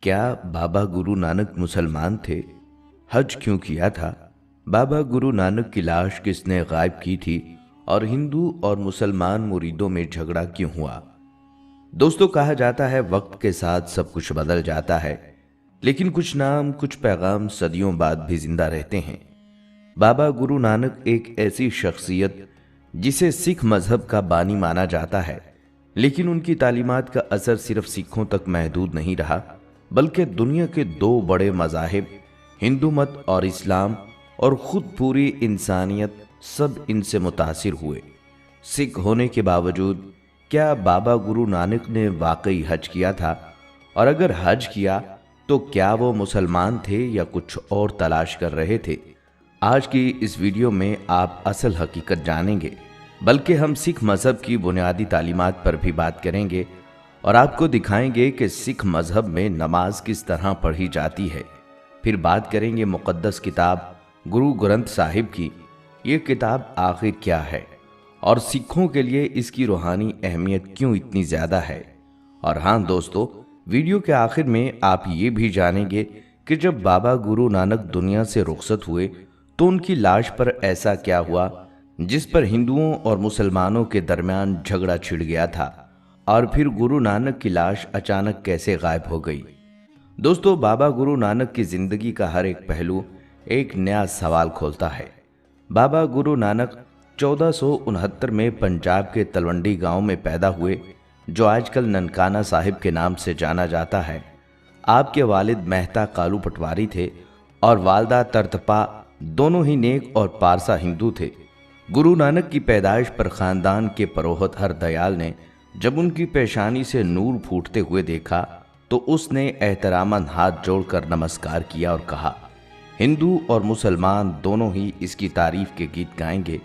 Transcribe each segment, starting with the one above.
क्या बाबा गुरु नानक मुसलमान थे? हज क्यों किया था? बाबा गुरु नानक की लाश किसने गायब की थी? और हिंदू और मुसलमान मुरीदों में झगड़ा क्यों हुआ? दोस्तों, कहा जाता है वक्त के साथ सब कुछ बदल जाता है, लेकिन कुछ नाम, कुछ पैगाम सदियों बाद भी जिंदा रहते हैं। बाबा गुरु नानक एक ऐसी शख्सियत जिसे सिख मजहब का बानी माना जाता है, लेकिन उनकी तालीमात का असर सिर्फ सिखों तक महदूद नहीं रहा, बल्कि दुनिया के दो बड़े मज़ाहिब, हिंदू मत और इस्लाम, और खुद पूरी इंसानियत, सब इनसे मुतासिर हुए। सिख होने के बावजूद क्या बाबा गुरु नानक ने वाकई हज किया था? और अगर हज किया तो क्या वो मुसलमान थे या कुछ और तलाश कर रहे थे? आज की इस वीडियो में आप असल हकीकत जानेंगे, बल्कि हम सिख मजहब की बुनियादी तालीमात पर भी बात करेंगे और आपको दिखाएंगे कि सिख मजहब में नमाज किस तरह पढ़ी जाती है। फिर बात करेंगे मुक़द्दस किताब गुरु ग्रंथ साहिब की। ये किताब आखिर क्या है और सिखों के लिए इसकी रूहानी अहमियत क्यों इतनी ज़्यादा है। और हाँ दोस्तों, वीडियो के आखिर में आप ये भी जानेंगे कि जब बाबा गुरु नानक दुनिया से रुखसत हुए तो उनकी लाश पर ऐसा क्या हुआ जिस पर हिंदुओं और मुसलमानों के दरमियान झगड़ा छिड़ गया था, और फिर गुरु नानक की लाश अचानक कैसे गायब हो गई। दोस्तों, बाबा गुरु नानक की जिंदगी का हर एक पहलू एक नया सवाल खोलता है। बाबा गुरु नानक 1469 में पंजाब के तलवंडी गांव में पैदा हुए, जो आजकल ननकाना साहिब के नाम से जाना जाता है। आपके वालिद मेहता कालू पटवारी थे और वालदा तरतपा, दोनों ही नेक और पारसा हिंदू थे। गुरु नानक की पैदाइश पर खानदान के परोहत हर दयाल ने जब उनकी पेशानी से नूर फूटते हुए देखा तो उसने एहतरामन हाथ जोड़कर नमस्कार किया और कहा, हिंदू और मुसलमान दोनों ही इसकी तारीफ के गीत गाएंगे,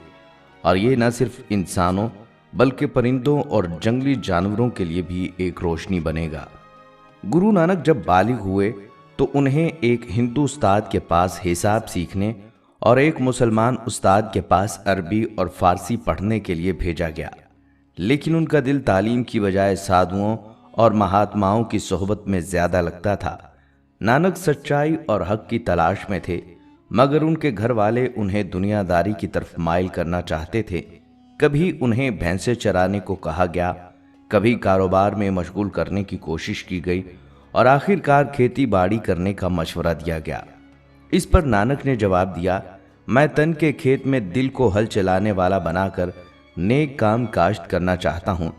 और ये न सिर्फ इंसानों बल्कि परिंदों और जंगली जानवरों के लिए भी एक रोशनी बनेगा। गुरु नानक जब बालिग हुए तो उन्हें एक हिंदू उस्ताद के पास हिसाब सीखने और एक मुसलमान उस्ताद के पास अरबी और फारसी पढ़ने के लिए भेजा गया, लेकिन उनका दिल तालीम की बजाय साधुओं और महात्माओं की सोहबत में ज़्यादा लगता था। नानक सच्चाई और हक की तलाश में थे, मगर उनके घर वाले उन्हें दुनियादारी की तरफ माइल करना चाहते थे। कभी उन्हें भैंसे चराने को कहा गया, कभी कारोबार में मशगूल करने की कोशिश की गई और आखिरकार खेती बाड़ी करने का मशवरा दिया गया। इस पर नानक ने जवाब दिया, मैं तन के खेत में दिल को हल चलाने वाला बनाकर नेक काम काश्त करना चाहता हूँ,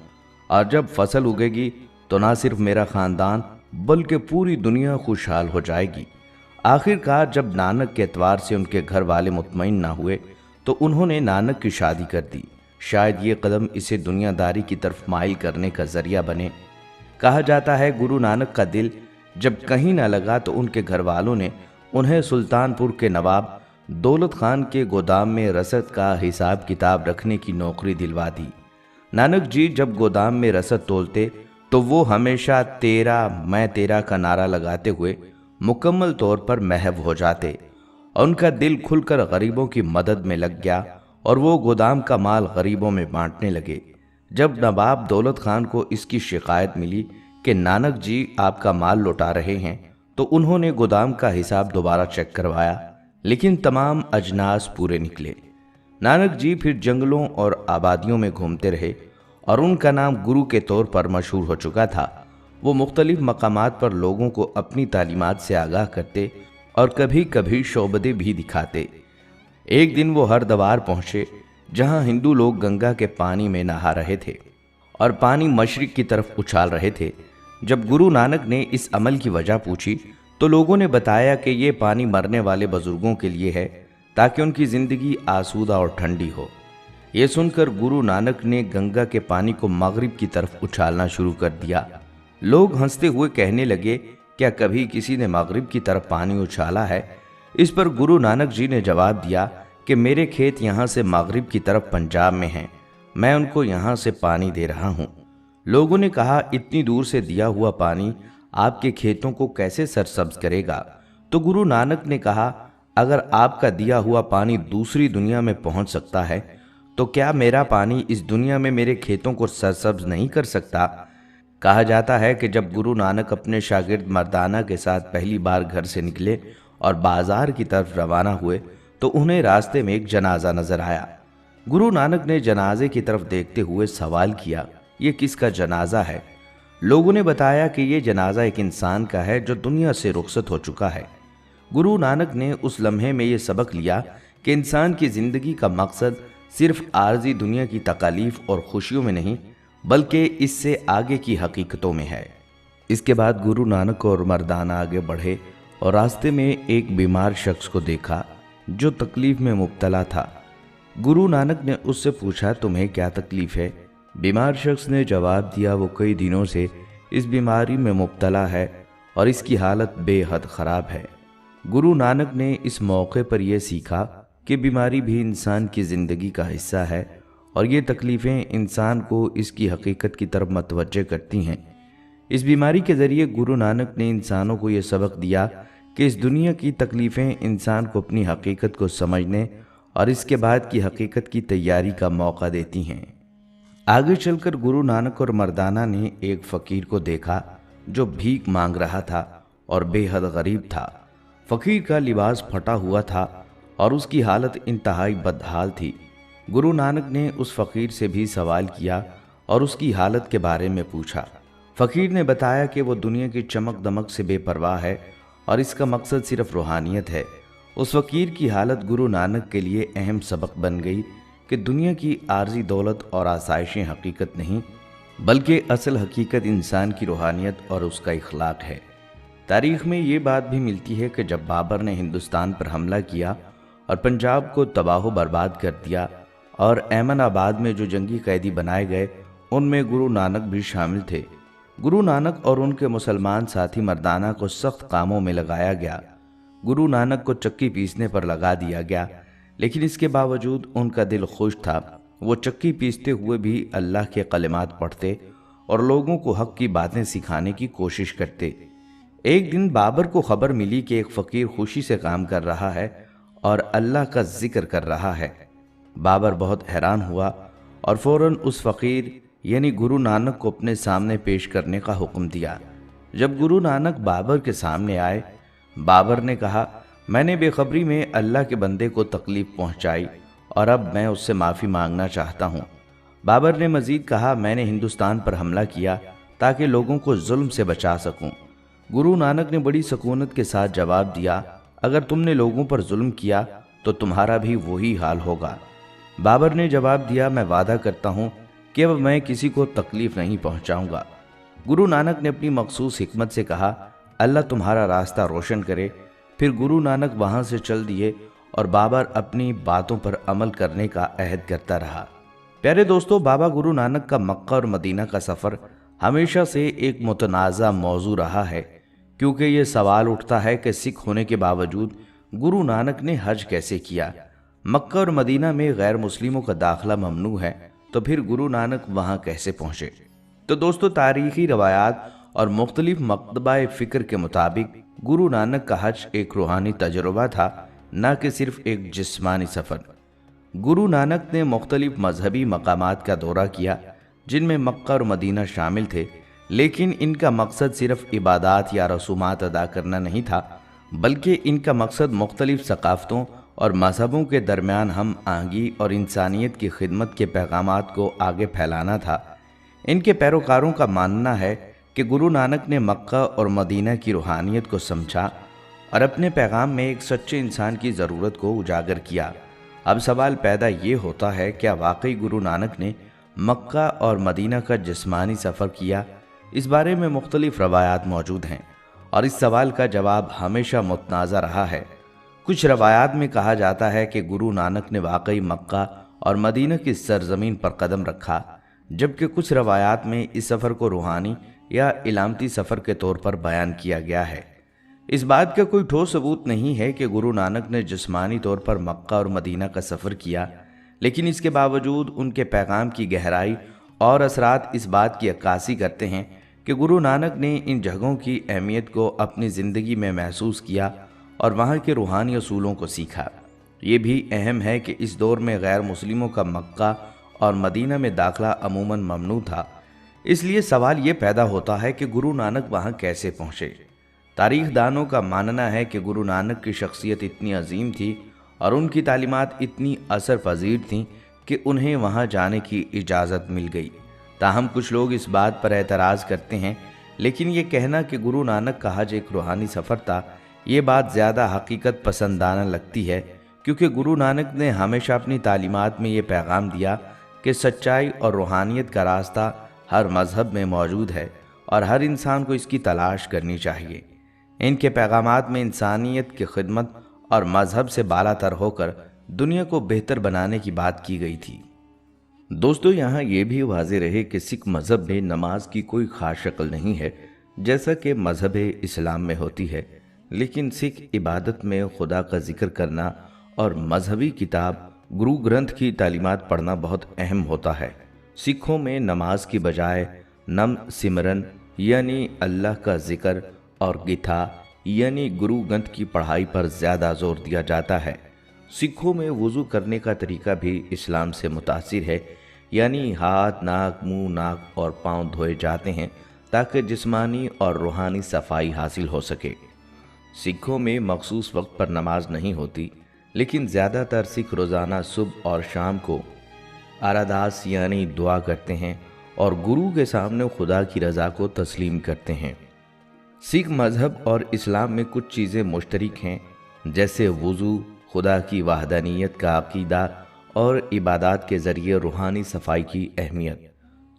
और जब फसल उगेगी तो ना सिर्फ मेरा खानदान बल्कि पूरी दुनिया खुशहाल हो जाएगी। आखिरकार जब नानक के एतवार से उनके घर वाले मुतमईन ना हुए तो उन्होंने नानक की शादी कर दी। शायद ये कदम इसे दुनियादारी की तरफ माइल करने का जरिया बने। कहा जाता है गुरु नानक का दिल जब कहीं ना लगा तो उनके घर वालों ने उन्हें सुल्तानपुर के नवाब दौलत खान के गोदाम में रसद का हिसाब किताब रखने की नौकरी दिलवा दी। नानक जी जब गोदाम में रसद तोलते तो वो हमेशा तेरा मैं तेरा का नारा लगाते हुए मुकम्मल तौर पर महव हो जाते, और उनका दिल खुलकर गरीबों की मदद में लग गया और वो गोदाम का माल गरीबों में बांटने लगे। जब नवाब दौलत खान को इसकी शिकायत मिली कि नानक जी आपका माल लौटा रहे हैं, तो उन्होंने गोदाम का हिसाब दोबारा चेक करवाया, लेकिन तमाम अजनास पूरे निकले। नानक जी फिर जंगलों और आबादियों में घूमते रहे और उनका नाम गुरु के तौर पर मशहूर हो चुका था। वो मुख्तलिफ मकामात पर लोगों को अपनी तालीमात से आगाह करते और कभी कभी शोबदे भी दिखाते। एक दिन वो हरद्वार पहुंचे, जहां हिंदू लोग गंगा के पानी में नहा रहे थे और पानी मशरिक की तरफ उछाल रहे थे। जब गुरु नानक ने इस अमल की वजह पूछी तो लोगों ने बताया कि ये पानी मरने वाले बुजुर्गों के लिए है, ताकि उनकी ज़िंदगी आसूदा और ठंडी हो। ये सुनकर गुरु नानक ने गंगा के पानी को मगरिब की तरफ उछालना शुरू कर दिया। लोग हंसते हुए कहने लगे, क्या कभी किसी ने मगरिब की तरफ पानी उछाला है? इस पर गुरु नानक जी ने जवाब दिया कि मेरे खेत यहाँ से मगरिब की तरफ पंजाब में हैं, मैं उनको यहाँ से पानी दे रहा हूँ। लोगों ने कहा, इतनी दूर से दिया हुआ पानी आपके खेतों को कैसे सरसब्ज करेगा? तो गुरु नानक ने कहा, अगर आपका दिया हुआ पानी दूसरी दुनिया में पहुंच सकता है तो क्या मेरा पानी इस दुनिया में मेरे खेतों को सरसब्ज नहीं कर सकता? کہا جاتا ہے کہ جب گرو نانک اپنے شاگرد مردانہ کے ساتھ پہلی بار گھر سے نکلے اور بازار کی طرف روانہ ہوئے تو انہیں راستے میں ایک جنازہ نظر آیا۔ گرو نانک نے جنازے کی طرف دیکھتے ہوئے سوال کیا، یہ کس کا جنازہ ہے؟ لوگوں نے بتایا کہ یہ جنازہ ایک انسان کا ہے جو دنیا سے رخصت ہو چکا ہے۔ گرو نانک نے اس لمحے میں یہ سبق لیا کہ انسان کی زندگی کا مقصد صرف عارضی دنیا کی تکالیف اور خوشیوں میں نہیں بلکہ اس سے آگے کی حقیقتوں میں ہے۔ اس کے بعد گرو نانک اور مردانہ آگے بڑھے اور راستے میں ایک بیمار شخص کو دیکھا جو تکلیف میں مبتلا تھا۔ گرو نانک نے اس سے پوچھا، تمہیں کیا تکلیف ہے؟ بیمار شخص نے جواب دیا، وہ کئی دنوں سے اس بیماری میں مبتلا ہے اور اس کی حالت بے حد خراب ہے۔ گرو نانک نے اس موقع پر یہ سیکھا کہ بیماری بھی انسان کی زندگی کا حصہ ہے اور یہ تکلیفیں انسان کو اس کی حقیقت کی طرف متوجہ کرتی ہیں۔ اس بیماری کے ذریعے گرو نانک نے انسانوں کو یہ سبق دیا کہ اس دنیا کی تکلیفیں انسان کو اپنی حقیقت کو سمجھنے اور اس کے بعد کی حقیقت کی تیاری کا موقع دیتی ہیں۔ آگے چل کر گرو نانک اور مردانہ نے ایک فقیر کو دیکھا جو بھیک مانگ رہا تھا اور بے حد غریب تھا۔ فقیر کا لباس پھٹا ہوا تھا اور اس کی حالت انتہائی بدحال تھی۔ گرو نانک نے اس فقیر سے بھی سوال کیا اور اس کی حالت کے بارے میں پوچھا۔ فقیر نے بتایا کہ وہ دنیا کی چمک دمک سے بے پرواہ ہے اور اس کا مقصد صرف روحانیت ہے۔ اس فقیر کی حالت گرو نانک کے لیے اہم سبق بن گئی کہ دنیا کی عارضی دولت اور آسائشیں حقیقت نہیں بلکہ اصل حقیقت انسان کی روحانیت اور اس کا اخلاق ہے۔ تاریخ میں یہ بات بھی ملتی ہے کہ جب بابر نے ہندوستان پر حملہ کیا اور پنجاب کو تباہ و برباد کر دیا اور ایمن آباد میں جو جنگی قیدی بنائے گئے ان میں گرو نانک بھی شامل تھے۔ گرو نانک اور ان کے مسلمان ساتھی مردانہ کو سخت کاموں میں لگایا گیا۔ گرو نانک کو چکی پیسنے پر لگا دیا گیا، لیکن اس کے باوجود ان کا دل خوش تھا۔ وہ چکی پیستے ہوئے بھی اللہ کے کلمات پڑھتے اور لوگوں کو حق کی باتیں سکھانے کی کوشش کرتے۔ ایک دن بابر کو خبر ملی کہ ایک فقیر خوشی سے کام کر رہا ہے اور اللہ کا ذکر کر رہا ہے۔ بابر بہت حیران ہوا اور فوراً اس فقیر یعنی گرو نانک کو اپنے سامنے پیش کرنے کا حکم دیا۔ جب گرو نانک بابر کے سامنے آئے، بابر نے کہا، میں نے بے خبری میں اللہ کے بندے کو تکلیف پہنچائی اور اب میں اس سے معافی مانگنا چاہتا ہوں۔ بابر نے مزید کہا، میں نے ہندوستان پر حملہ کیا تاکہ لوگوں کو ظلم سے بچا سکوں۔ گرو نانک نے بڑی سکونت کے ساتھ جواب دیا، اگر تم نے لوگوں پر ظلم کیا تو تمہارا بھی وہی حال ہوگا۔ بابر نے جواب دیا، میں وعدہ کرتا ہوں کہ اب میں کسی کو تکلیف نہیں پہنچاؤں گا۔ گرو نانک نے اپنی مخصوص حکمت سے کہا، اللہ تمہارا راستہ روشن کرے۔ پھر گرو نانک وہاں سے چل دیے اور بابر اپنی باتوں پر عمل کرنے کا عہد کرتا رہا۔ پیارے دوستو، بابا گرو نانک کا مکہ اور مدینہ کا سفر ہمیشہ سے ایک متنازع موضوع رہا ہے، کیونکہ یہ سوال اٹھتا ہے کہ سکھ ہونے کے باوجود گرو نانک نے حج کیسے کیا؟ مکہ اور مدینہ میں غیر مسلموں کا داخلہ ممنوع ہے، تو پھر گرو نانک وہاں کیسے پہنچے؟ تو دوستو، تاریخی روایات اور مختلف مکتبہ فکر کے مطابق گرو نانک کا حج ایک روحانی تجربہ تھا، نہ کہ صرف ایک جسمانی سفر۔ گرو نانک نے مختلف مذہبی مقامات کا دورہ کیا جن میں مکہ اور مدینہ شامل تھے، لیکن ان کا مقصد صرف عبادات یا رسومات ادا کرنا نہیں تھا، بلکہ ان کا مقصد مختلف ثقافتوں اور مذہبوں کے درمیان ہم آہنگی اور انسانیت کی خدمت کے پیغامات کو آگے پھیلانا تھا۔ ان کے پیروکاروں کا ماننا ہے کہ گرو نانک نے مکہ اور مدینہ کی روحانیت کو سمجھا اور اپنے پیغام میں ایک سچے انسان کی ضرورت کو اجاگر کیا۔ اب سوال پیدا یہ ہوتا ہے، کیا واقعی گرو نانک نے مکہ اور مدینہ کا جسمانی سفر کیا؟ اس بارے میں مختلف روایات موجود ہیں اور اس سوال کا جواب ہمیشہ متنازع رہا ہے۔ کچھ روایات میں کہا جاتا ہے کہ گرو نانک نے واقعی مکہ اور مدینہ کی سرزمین پر قدم رکھا، جبکہ کچھ روایات میں اس سفر کو روحانی یا علامتی سفر کے طور پر بیان کیا گیا ہے۔ اس بات کا کوئی ٹھوس ثبوت نہیں ہے کہ گرو نانک نے جسمانی طور پر مکہ اور مدینہ کا سفر کیا، لیکن اس کے باوجود ان کے پیغام کی گہرائی اور اثرات اس بات کی عکاسی کرتے ہیں کہ گرو نانک نے ان جگہوں کی اہمیت کو اپنی زندگی میں محسوس کیا اور وہاں کے روحانی اصولوں کو سیکھا۔ یہ بھی اہم ہے کہ اس دور میں غیر مسلموں کا مکہ اور مدینہ میں داخلہ عموماً ممنوع تھا، اس لیے سوال یہ پیدا ہوتا ہے کہ گرو نانک وہاں کیسے پہنچے۔ تاریخ دانوں کا ماننا ہے کہ گرو نانک کی شخصیت اتنی عظیم تھی اور ان کی تعلیمات اتنی اثر پذیر تھیں کہ انہیں وہاں جانے کی اجازت مل گئی۔ تاہم کچھ لوگ اس بات پر اعتراض کرتے ہیں، لیکن یہ کہنا کہ گرو نانک کا حج ایک روحانی سفر تھا، یہ بات زیادہ حقیقت پسندانہ لگتی ہے، کیونکہ گرو نانک نے ہمیشہ اپنی تعلیمات میں یہ پیغام دیا کہ سچائی اور روحانیت کا راستہ ہر مذہب میں موجود ہے اور ہر انسان کو اس کی تلاش کرنی چاہیے۔ ان کے پیغامات میں انسانیت کی خدمت اور مذہب سے بالا تر ہو کر دنیا کو بہتر بنانے کی بات کی گئی تھی۔ دوستو، یہاں یہ بھی واضح رہے کہ سکھ مذہب میں نماز کی کوئی خاص شکل نہیں ہے جیسا کہ مذہب اسلام میں ہوتی ہے، لیکن سکھ عبادت میں خدا کا ذکر کرنا اور مذہبی کتاب گرو گرنتھ کی تعلیمات پڑھنا بہت اہم ہوتا ہے۔ سکھوں میں نماز کی بجائے نم سمرن یعنی اللہ کا ذکر اور گیتا یعنی گرو گرنتھ کی پڑھائی پر زیادہ زور دیا جاتا ہے۔ سکھوں میں وضو کرنے کا طریقہ بھی اسلام سے متاثر ہے، یعنی ہاتھ، ناک، منہ، ناک اور پاؤں دھوئے جاتے ہیں تاکہ جسمانی اور روحانی صفائی حاصل ہو سکے۔ سکھوں میں مخصوص وقت پر نماز نہیں ہوتی، لیکن زیادہ تر سکھ روزانہ صبح اور شام کو آراداس یعنی دعا کرتے ہیں اور گرو کے سامنے خدا کی رضا کو تسلیم کرتے ہیں۔ سکھ مذہب اور اسلام میں کچھ چیزیں مشترک ہیں، جیسے وضو، خدا کی وحدانیت کا عقیدہ اور عبادات کے ذریعے روحانی صفائی کی اہمیت۔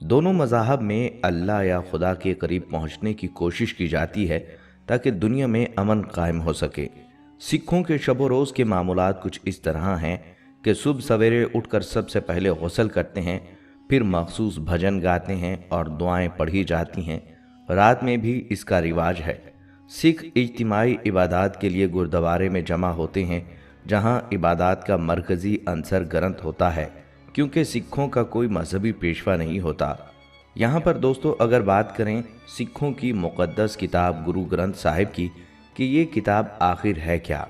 دونوں مذاہب میں اللہ یا خدا کے قریب پہنچنے کی کوشش کی جاتی ہے تاکہ دنیا میں امن قائم ہو سکے۔ سکھوں کے شب و روز کے معمولات کچھ اس طرح ہیں کہ صبح سویرے اٹھ کر سب سے پہلے غسل کرتے ہیں، پھر مخصوص بھجن گاتے ہیں اور دعائیں پڑھی جاتی ہیں۔ رات میں بھی اس کا رواج ہے۔ سکھ اجتماعی عبادات کے لیے گردوارے میں جمع ہوتے ہیں، جہاں عبادات کا مرکزی عنصر گرنتھ ہوتا ہے، کیونکہ سکھوں کا کوئی مذہبی پیشوا نہیں ہوتا۔ یہاں پر دوستو اگر بات کریں سکھوں کی مقدس کتاب گرو گرنتھ صاحب کی کہ یہ کتاب آخر ہے کیا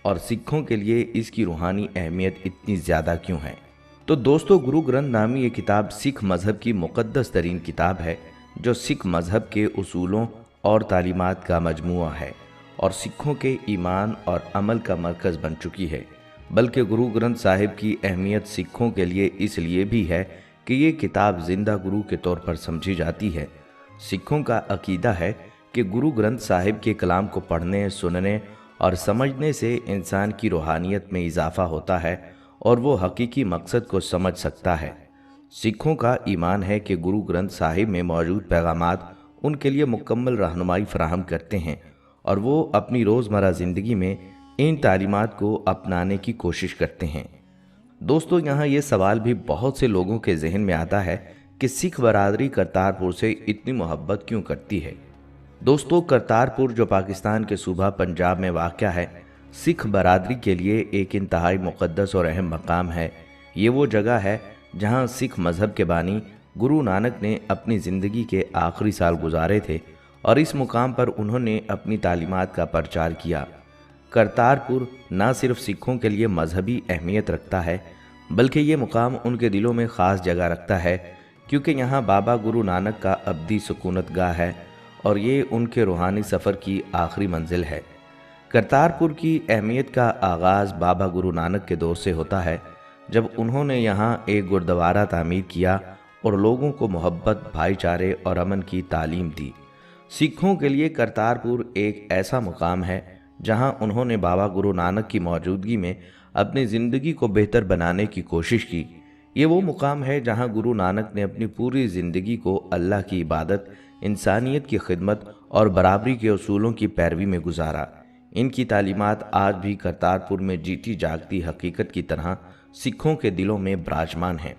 اور سکھوں کے لیے اس کی روحانی اہمیت اتنی زیادہ کیوں ہے، تو دوستو گرو گرنتھ نامی یہ کتاب سکھ مذہب کی مقدس ترین کتاب ہے، جو سکھ مذہب کے اصولوں اور تعلیمات کا مجموعہ ہے اور سکھوں کے ایمان اور عمل کا مرکز بن چکی ہے۔ بلکہ گرو گرنتھ صاحب کی اہمیت سکھوں کے لیے اس لیے بھی ہے کہ یہ کتاب زندہ گرو کے طور پر سمجھی جاتی ہے۔ سکھوں کا عقیدہ ہے کہ گرو گرنتھ صاحب کے کلام کو پڑھنے، سننے اور سمجھنے سے انسان کی روحانیت میں اضافہ ہوتا ہے اور وہ حقیقی مقصد کو سمجھ سکتا ہے۔ سکھوں کا ایمان ہے کہ گرو گرنتھ صاحب میں موجود پیغامات ان کے لیے مکمل رہنمائی فراہم کرتے ہیں اور وہ اپنی روزمرہ زندگی میں ان تعلیمات کو اپنانے کی کوشش کرتے ہیں۔ دوستو یہاں یہ سوال بھی بہت سے لوگوں کے ذہن میں آتا ہے کہ سکھ برادری کرتارپور سے اتنی محبت کیوں کرتی ہے۔ دوستو کرتارپور جو پاکستان کے صوبہ پنجاب میں واقع ہے، سکھ برادری کے لیے ایک انتہائی مقدس اور اہم مقام ہے۔ یہ وہ جگہ ہے جہاں سکھ مذہب کے بانی گرو نانک نے اپنی زندگی کے آخری سال گزارے تھے اور اس مقام پر انہوں نے اپنی تعلیمات کا پرچار کیا۔ کرتارپور نہ صرف سکھوں کے لیے مذہبی اہمیت رکھتا ہے، بلکہ یہ مقام ان کے دلوں میں خاص جگہ رکھتا ہے، کیونکہ یہاں بابا گرو نانک کا ابدی سکونت گاہ ہے اور یہ ان کے روحانی سفر کی آخری منزل ہے۔ کرتارپور کی اہمیت کا آغاز بابا گرو نانک کے دور سے ہوتا ہے، جب انہوں نے یہاں ایک گردوارہ تعمیر کیا اور لوگوں کو محبت، بھائی چارے اور امن کی تعلیم دی۔ سکھوں کے لیے کرتارپور ایک ایسا مقام ہے جہاں انہوں نے بابا گرو نانک کی موجودگی میں اپنی زندگی کو بہتر بنانے کی کوشش کی۔ یہ وہ مقام ہے جہاں گرو نانک نے اپنی پوری زندگی کو اللہ کی عبادت، انسانیت کی خدمت اور برابری کے اصولوں کی پیروی میں گزارا۔ ان کی تعلیمات آج بھی کرتارپور میں جیتی جاگتی حقیقت کی طرح سکھوں کے دلوں میں براجمان ہیں۔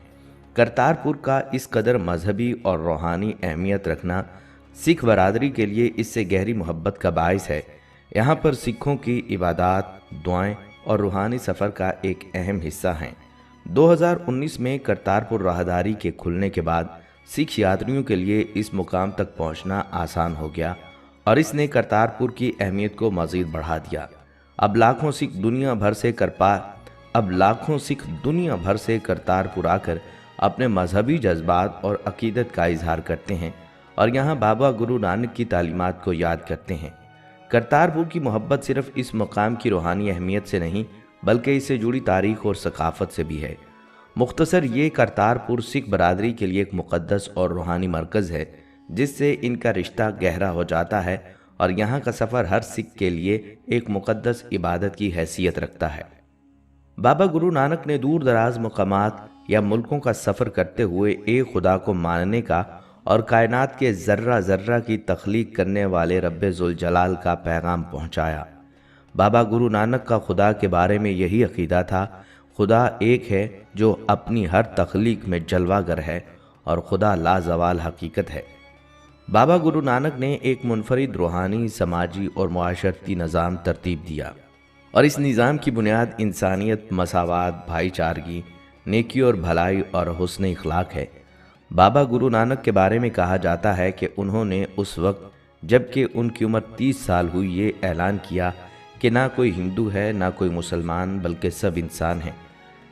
کرتارپور کا اس قدر مذہبی اور روحانی اہمیت رکھنا سکھ برادری کے لیے اس سے گہری محبت کا باعث ہے۔ یہاں پر سکھوں کی عبادات، دعائیں اور روحانی سفر کا ایک اہم حصہ ہیں۔ 2019 میں کرتارپور راہداری کے کھلنے کے بعد سکھ یاتریوں کے لیے اس مقام تک پہنچنا آسان ہو گیا اور اس نے کرتارپور کی اہمیت کو مزید بڑھا دیا۔ اب لاکھوں سکھ دنیا بھر سے کرتارپور آ کر अपने मजहबी जज्बात और अकीदत का इजहार करते हैं और यहाँ बाबा गुरु नानक की तालीमात को याद करते हैं। करतारपुर की मोहब्बत सिर्फ इस मकाम की रूहानी अहमियत से नहीं बल्कि इससे जुड़ी तारीख और सकाफत से भी है। मुख्तसर ये करतारपुर सिख बरादरी के लिए एक मुक़द्दस और रूहानी मरकज़ है जिससे इनका रिश्ता गहरा हो जाता है और यहाँ का सफ़र हर सिख के लिए एक मुक़द्दस इबादत की हैसियत रखता है। बाबा गुरु नानक ने दूर दराज मकामात या मुल्कों का सफ़र करते हुए एक खुदा को मानने का और कायनात के ज़र्रा ज़र्रा की तख्लीक करने वाले रब्बे ज़ुल जलाल का पैगाम पहुँचाया। बाबा गुरु नानक का खुदा के बारे में यही अकीदा था, खुदा एक है जो अपनी हर तख्लीक में जलवागर है और खुदा लाजवाल हकीकत है। बाबा गुरु नानक ने एक मुनफरिद रूहानी, समाजी और मुआशरती निज़ाम तरतीब दिया और इस निज़ाम की बुनियाद इंसानियत, मसावात, भाईचारगी, नेकी और भलाई और हुस्न इखलाक है। बाबा गुरु नानक के बारे में कहा जाता है कि उन्होंने उस वक्त जबकि उनकी उम्र 30 साल हुई ये ऐलान किया कि ना कोई हिंदू है ना कोई मुसलमान बल्कि सब इंसान हैं।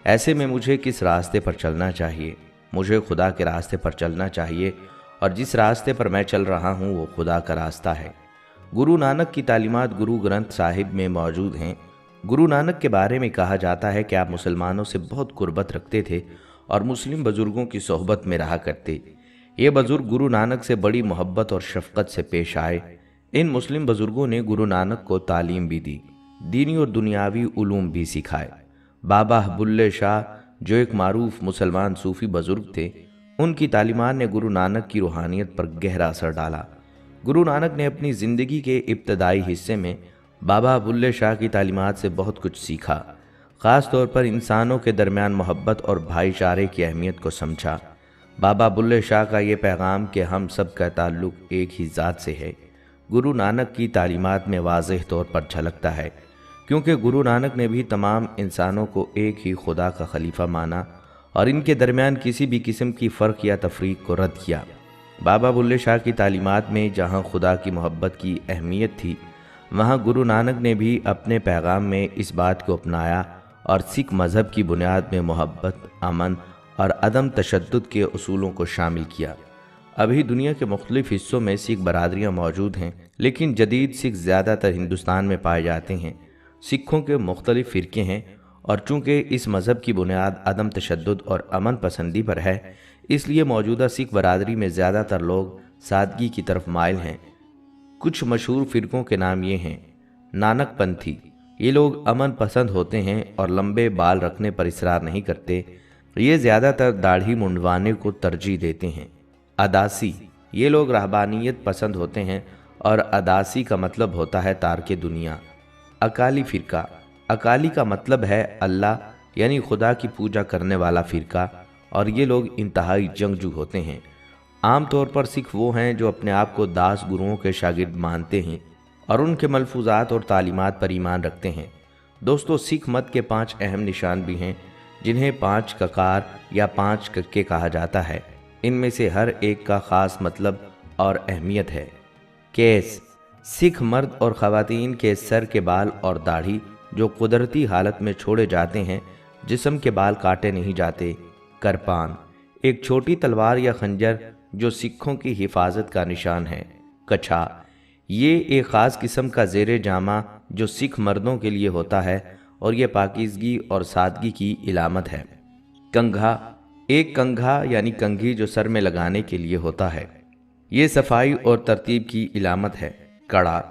ऐसे में मुझे किस रास्ते पर चलना चाहिए? मुझे खुदा के रास्ते पर चलना चाहिए और जिस रास्ते पर मैं चल रहा हूँ वो खुदा का रास्ता है। गुरु नानक की तालीमात गुरु ग्रंथ साहिब में मौजूद हैं। गुरु नानक के बारे में कहा जाता है कि आप मुसलमानों से बहुत कुर्बत रखते थे और मुस्लिम बुजुर्गों की सोहबत में रहा करते। ये बुजुर्ग गुरु नानक से बड़ी मोहब्बत और शफकत से पेश आए। इन मुस्लिम बुजुर्गों ने गुरु नानक को तालीम भी दी, दीनी और दुनियावी उलूम भी सिखाए। बाबा बुल्ले शाह जो एक मारूफ मुसलमान सूफ़ी बुजुर्ग थे, उनकी तालीमात ने गुरु नानक की रूहानियत पर गहरा असर डाला। गुरु नानक ने अपनी ज़िंदगी के इब्तदाई हिस्से में बाबा बुल्ले शाह की तालीमात से बहुत कुछ सीखा। ख़ास तौर पर इंसानों के दरमियान मोहब्बत और भाईचारे की अहमियत को समझा। बाबा बुल्ले शाह का ये पैगाम कि हम सब का ताल्लुक़ एक ही ज़ात से है, गुरु नानक की तालीमात में वाज़ेह तौर पर झलकता है, क्योंकि गुरु नानक ने भी तमाम इंसानों को एक ही खुदा का खलीफा माना और इनके दरमियान किसी भी किस्म की फ़र्क या तफरीक को रद्द किया। बाबा बुल्ले शाह की तालीमात में जहाँ खुदा की मोहब्बत की अहमियत थी, वहाँ गुरु नानक ने भी अपने पैगाम में इस बात को अपनाया और सिख मज़हब की बुनियाद में मोहब्बत, अमन और अदम तशद्दुद के उसूलों को शामिल किया। अभी दुनिया के मुख्तलिफ़ हिस्सों में सिख बरादरियाँ मौजूद हैं, लेकिन जदीद सिख ज़्यादातर हिंदुस्तान में पाए जाते हैं। सिखों के मुख्तलिफ़ फ़िरक़े हैं और चूँकि इस मज़हब की बुनियाद अदम तशद्दुद और अमन पसंदी पर है, इसलिए मौजूदा सिख बरादरी में ज़्यादातर लोग सादगी की तरफ माइल हैं। कुछ मशहूर फ़िरक़ों के नाम ये हैं: नानक पंथी, ये लोग अमन पसंद होते हैं और लंबे बाल रखने पर इसरार नहीं करते, ये ज़्यादातर दाढ़ी मुंडवाने को तरजीह देते हैं। अदासी, ये लोग रहबानियत पसंद होते हैं और अदासी का मतलब होता है तारके दुनिया। अकाली फ़िरका, अकाली का मतलब है अल्लाह यानी खुदा की पूजा करने वाला फ़िरका और ये लोग इंतहाई जंगजू होते हैं। आम तौर पर सिख वो हैं जो अपने आप को दास गुरुओं के शागिर्द मानते हैं और उनके मलफूजात और तालीमात पर ईमान रखते हैं। दोस्तों, सिख मत के 5 अहम निशान भी हैं जिन्हें 5 ककार या 5 कक्के कहा जाता है। इनमें से हर एक का ख़ास मतलब और अहमियत है। केस, सिख मर्द और ख़वातीन के सर के बाल और दाढ़ी जो कुदरती हालत में छोड़े जाते हैं, जिस्म के बाल काटे नहीं जाते। करपान, एक छोटी तलवार या खंजर जो सिखों की हिफाजत का निशान है। कछा, ये एक ख़ास किस्म का ज़ेरे जामा जो सिख मर्दों के लिए होता है और ये पाकीज़गी और सादगी की इलामत है। कंघा, एक कंघा यानी कंघी जो सर में लगाने के लिए होता है, ये सफाई और तरतीब की इलामत है। कड़ा,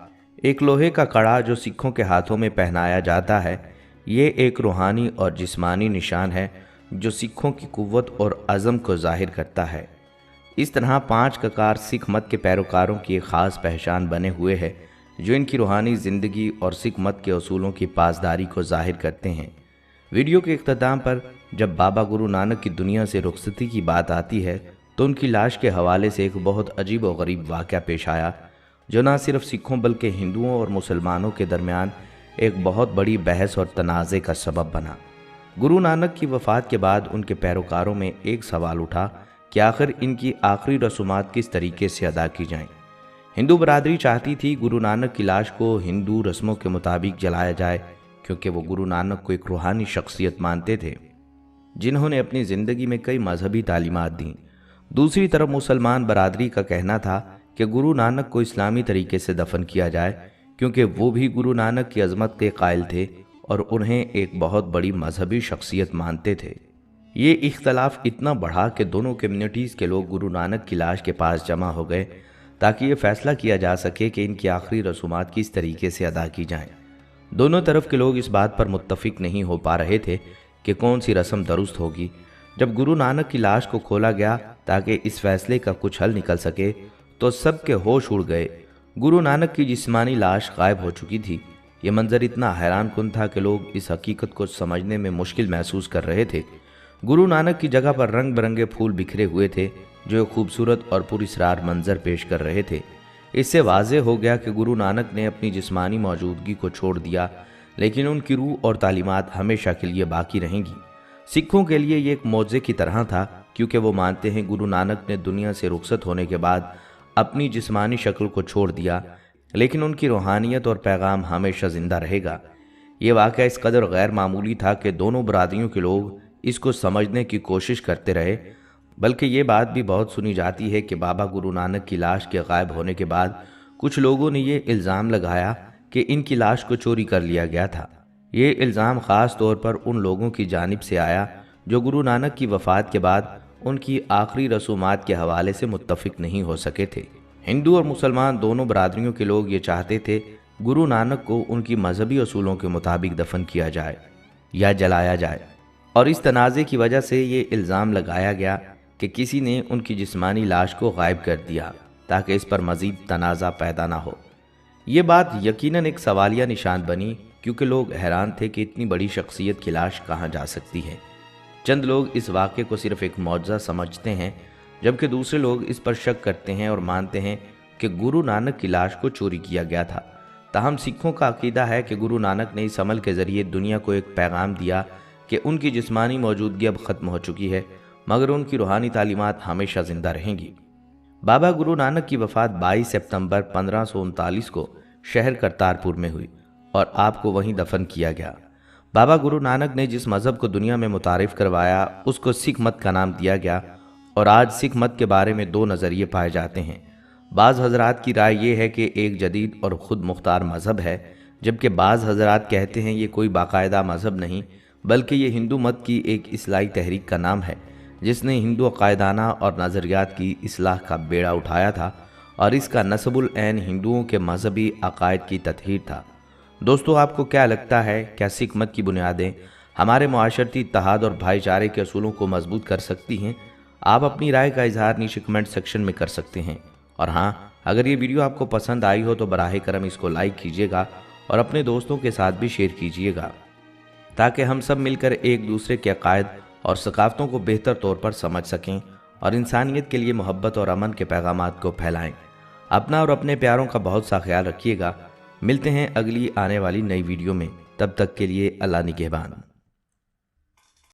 एक लोहे का कड़ा जो सिखों के हाथों में पहनाया जाता है, ये एक रूहानी और जिस्मानी निशान है जो सिखों की कुव्वत और अज़म को ज़ाहिर करता है। इस तरह 5 ककार सिख मत के पैरोकारों की एक ख़ास पहचान बने हुए है जो इनकी रूहानी ज़िंदगी और सिख मत के असूलों की पासदारी को ज़ाहिर करते हैं। वीडियो के इख्तिताम पर जब बाबा गुरु नानक की दुनिया से रुखसती की बात आती है तो उनकी लाश के हवाले से एक बहुत अजीब व गरीब वाक़या पेश आया जो न सिर्फ सिखों बल्कि हिंदुओं और मुसलमानों के दरमियान एक बहुत बड़ी बहस और तनाज़े का सबब बना। गुरु नानक की वफ़ात के बाद उनके पैरोकारों में एक सवाल उठा कि आखिर इनकी आखिरी रसूमात किस तरीके से अदा की जाएं। हिंदू बरादरी चाहती थी गुरु नानक की लाश को हिंदू रस्मों के मुताबिक जलाया जाए क्योंकि वो गुरु नानक को एक रूहानी शख्सियत मानते थे। जिन्होंने अपनी ज़िंदगी में कई मजहबी तालीमात दी। दूसरी तरफ मुसलमान बरादरी का कहना था कि गुरु नानक को इस्लामी तरीके से दफन किया जाए, क्योंकि वो भी गुरु नानक की अजमत के कायल थे और उन्हें एक बहुत बड़ी मजहबी शख्सियत मानते थे। ये इख्तलाफ इतना बढ़ा कि दोनों कम्युनिटीज़ के लोग गुरु नानक की लाश के पास जमा हो गए ताकि ये फैसला किया जा सके कि इनकी आखिरी रसूमात किस तरीके से अदा की जाएं। दोनों तरफ के लोग इस बात पर मुत्तफिक नहीं हो पा रहे थे कि कौन सी रस्म दुरुस्त होगी। जब गुरु नानक की लाश को खोला गया ताकि इस फैसले का कुछ हल निकल सके तो सबके होश उड़ गए। गुरु नानक की जिस्मानी लाश गायब हो चुकी थी। ये मंजर इतना हैरान कुन था कि लोग इस हकीकत को समझने में मुश्किल महसूस कर रहे थे। गुरु नानक की जगह पर रंग बिरंगे फूल बिखरे हुए थे जो एक खूबसूरत और पुरस्रार मंजर पेश कर रहे थे। इससे वाज़ेह हो गया कि गुरु नानक ने अपनी जिस्मानी मौजूदगी को छोड़ दिया, लेकिन उनकी रूह और तालीमात हमेशा के लिए बाकी रहेंगी। सिखों के लिए ये एक मौजे की तरह था, क्योंकि वो मानते हैं गुरु नानक ने दुनिया से रुखसत होने के बाद अपनी जिस्मानी शक्ल को छोड़ दिया, लेकिन उनकी रूहानियत और पैगाम हमेशा ज़िंदा रहेगा। ये वाक़या इस कदर गैर मामूली था कि दोनों बरादरियों के लोग इसको समझने की कोशिश करते रहे। बल्कि ये बात भी बहुत सुनी जाती है कि बाबा गुरु नानक की लाश के गायब होने के बाद कुछ लोगों ने ये इल्ज़ाम लगाया कि इनकी लाश को चोरी कर लिया गया था। ये इल्ज़ाम ख़ास तौर पर उन लोगों की जानिब से आया जो गुरु नानक की वफ़ात के बाद उनकी आखिरी रसूमात के हवाले से मुत्तफिक नहीं हो सके थे। हिंदू और मुसलमान दोनों बरादरियों के लोग ये चाहते थे गुरु नानक को उनकी मजहबी असूलों के मुताबिक दफन किया जाए या जलाया जाए, और इस तनाज़े की वजह से ये इल्ज़ाम लगाया गया कि किसी ने उनकी जिस्मानी लाश को गायब कर दिया ताकि इस पर मज़ीद तनाज़ा पैदा ना हो। ये बात यकीनन एक सवालिया निशान बनी, क्योंकि लोग हैरान थे कि इतनी बड़ी शख्सियत की लाश कहाँ जा सकती है। चंद लोग इस वाक़े को सिर्फ़ एक मौजज़ा समझते हैं, जबकि दूसरे लोग इस पर शक करते हैं और मानते हैं कि गुरु नानक की लाश को चोरी किया गया था। ताहम सिखों का अकीदा है कि गुरु नानक ने इस अमल के ज़रिए दुनिया को एक पैगाम दिया कि उनकी जिस्मानी मौजूदगी अब ख़त्म हो चुकी है, मगर उनकी रूहानी तालीमात हमेशा ज़िंदा रहेंगी। बाबा गुरु नानक की वफ़ात 22 सितंबर 1539 को शहर करतारपुर में हुई और आपको वहीं दफन किया गया। बाबा गुरु नानक ने जिस मज़हब को दुनिया में मुतारिफ़ करवाया उसको सिख मत का नाम दिया गया, और आज सिख मत के बारे में दो नज़रिए पाए जाते हैं। बाज़ हज़रात की राय ये है कि एक जदीद और ख़ुद मुख्तार मज़हब है, जबकि बाज़ हज़रात कहते हैं ये कोई बाकायदा मज़हब नहीं बल्कि ये हिंदू मत की एक इस्लाही तहरीक का नाम है, जिसने हिंदू अक़ायदाना और नज़रियात की इस्लाह का बेड़ा उठाया था, और इसका नस्बुल ऐन हिंदुओं के मजहबी अक़ायद की तत्हीर था। दोस्तों, आपको क्या लगता है, क्या सिख मत की बुनियादें हमारे मुआशरती इत्तेहाद और भाईचारे के असूलों को मजबूत कर सकती हैं? आप अपनी राय का इजहार नीचे कमेंट सेक्शन में कर सकते हैं। और हाँ, अगर ये वीडियो आपको पसंद आई हो तो बराह करम इसको लाइक कीजिएगा और अपने दोस्तों के साथ भी शेयर कीजिएगा, ताकि हम सब मिलकर एक दूसरे के अक़ायद और सकाफ़तों को बेहतर तौर पर समझ सकें और इंसानियत के लिए मोहब्बत और अमन के पैगामात को फैलाएं। अपना और अपने प्यारों का बहुत सा ख्याल रखिएगा। मिलते हैं अगली आने वाली नई वीडियो में, तब तक के लिए अल्लाह निगहबान।